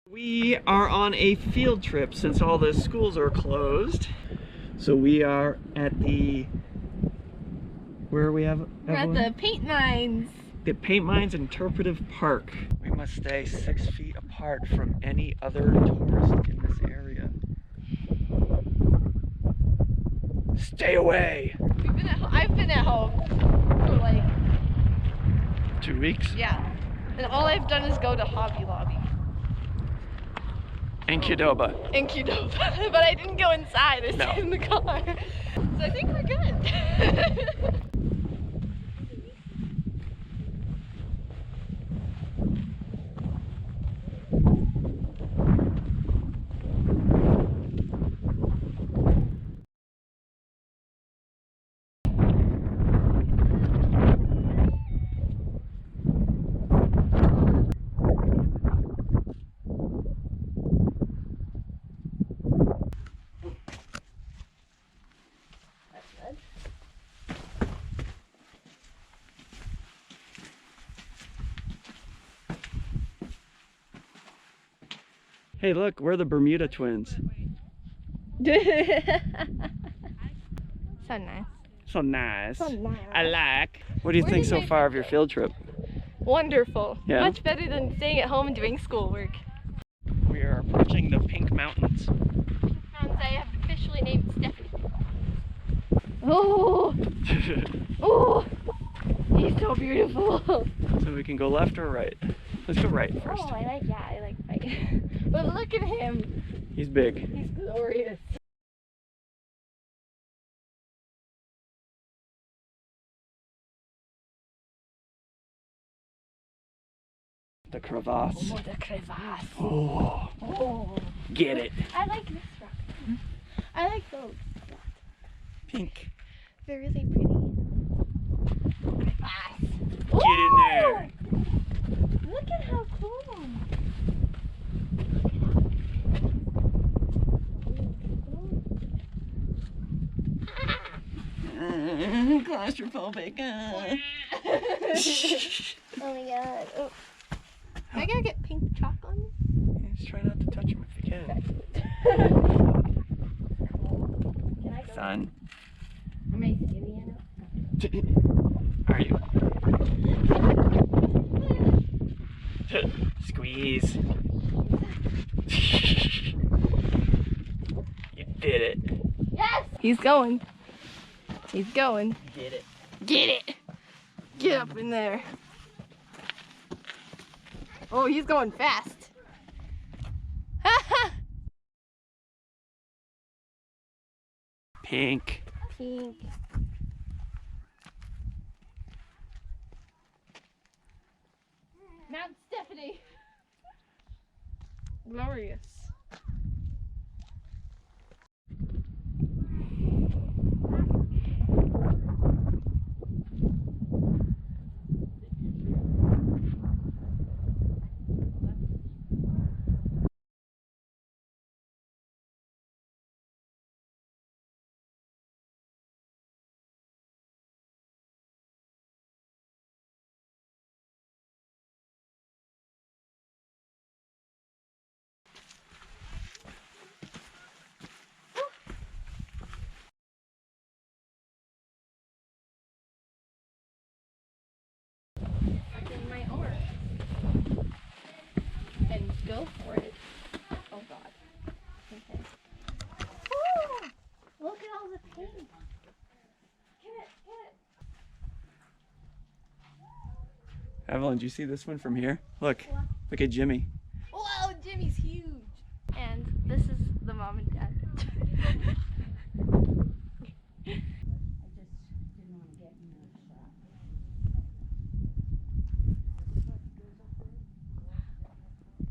We are on a field trip since all the schools are closed. So we are at the, where are we at? We're at the Paint Mines. The Paint Mines Interpretive Park. We must stay 6 feet apart from any other tourist in this area. Stay away! I've been at home for like 2 weeks? Yeah. And all I've done is go to Hobby Lobby. And Qdoba. And Qdoba. But I didn't go inside, I stayed in the car. So I think we're good. Hey look, we're the Bermuda twins. So nice. So nice. So nice. I like. What do you think so far of your field trip? Wonderful. Yeah? Much better than staying at home and doing schoolwork. We are approaching the Pink Mountains. And I have officially named Stephanie. Oh! Oh! He's so beautiful. So we can go left or right? Let's go right first. Oh, I like right. But look at him. He's big. He's glorious. The crevasse. Oh, the crevasse. Oh. Oh. Get it. I like this rock. I like those. Pink. They're really pretty. Crevasse. Get in there. Look at how cool. Claustrophobic. Oh my god. Oh. Am I gonna get pink chalk on you? Yeah, just try not to touch him if you can. Can I go? Son. Am I skinny enough? Are you? Squeeze. You did it. Yes! He's going. He's going. Get it. Get it! Get up in there. Oh, he's going fast. Pink. Pink. Mount Stephanie. Glorious. In my arm. And go for it. Oh god. Okay. Woo! Look at all the paint. Get it. Evelyn, do you see this one from here? Look. What? Look at Jimmy. Whoa, Jimmy's huge. And this is the mom and dad.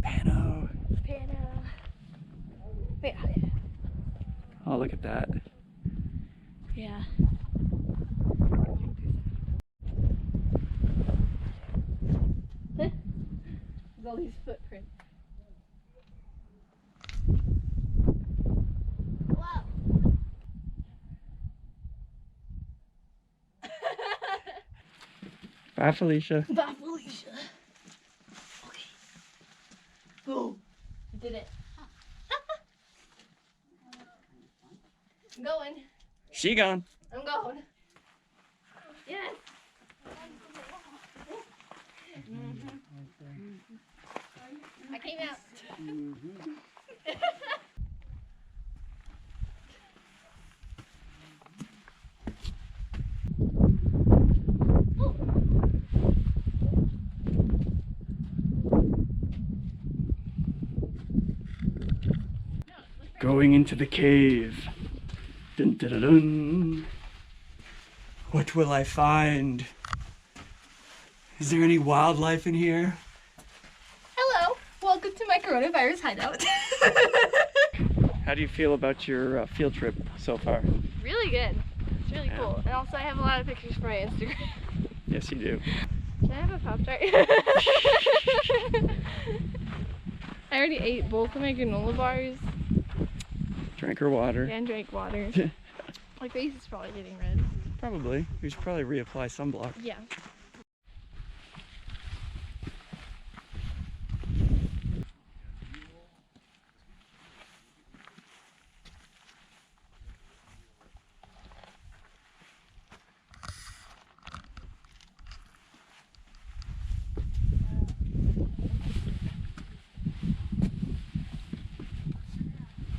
Pano. Wait, Oh, look at that. yeah. There's all these footprints. Wow. Bye, Felicia. Bye, Felicia. Okay. Go. She gone. I'm going. Yes. I came out. Going into the cave. Dun, dun, dun, dun. What will I find? Is there any wildlife in here? Hello. Welcome to my coronavirus hideout. How do you feel about your field trip so far? Really good. It's really Yeah. cool. And also I have a lot of pictures for my Instagram. Yes, you do. Can I have a Pop-Tart? I already ate both of my granola bars Drank her water. and drank water. My face is probably getting red. Probably. We should probably reapply sunblock. Yeah.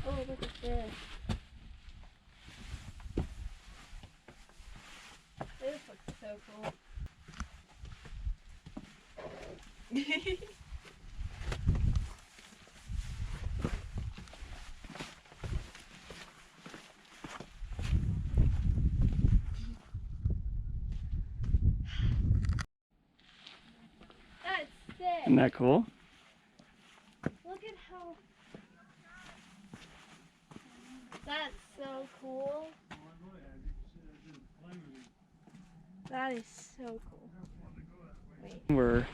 Oh, look at this. This looks so cool. That's sick. Isn't that cool? Look at how. That's so cool. That is so cool. Wait. We're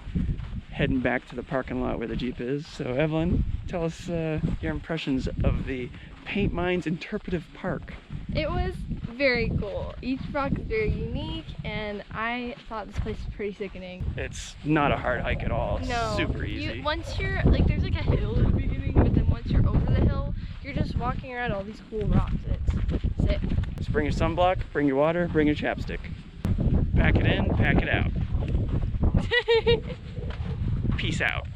heading back to the parking lot where the Jeep is. So Evelyn, tell us your impressions of the Paint Mines Interpretive Park. It was very cool. Each rock is very unique, and I thought this place was pretty sickening. It's not a hard hike at all. It's No, super easy. Once you're like, there's like a hill at the beginning, but then once you're over the hill, you're just walking around all these cool rocks, and it's sick. Just bring your sunblock, bring your water, bring your chapstick. Pack it in, pack it out. Peace out.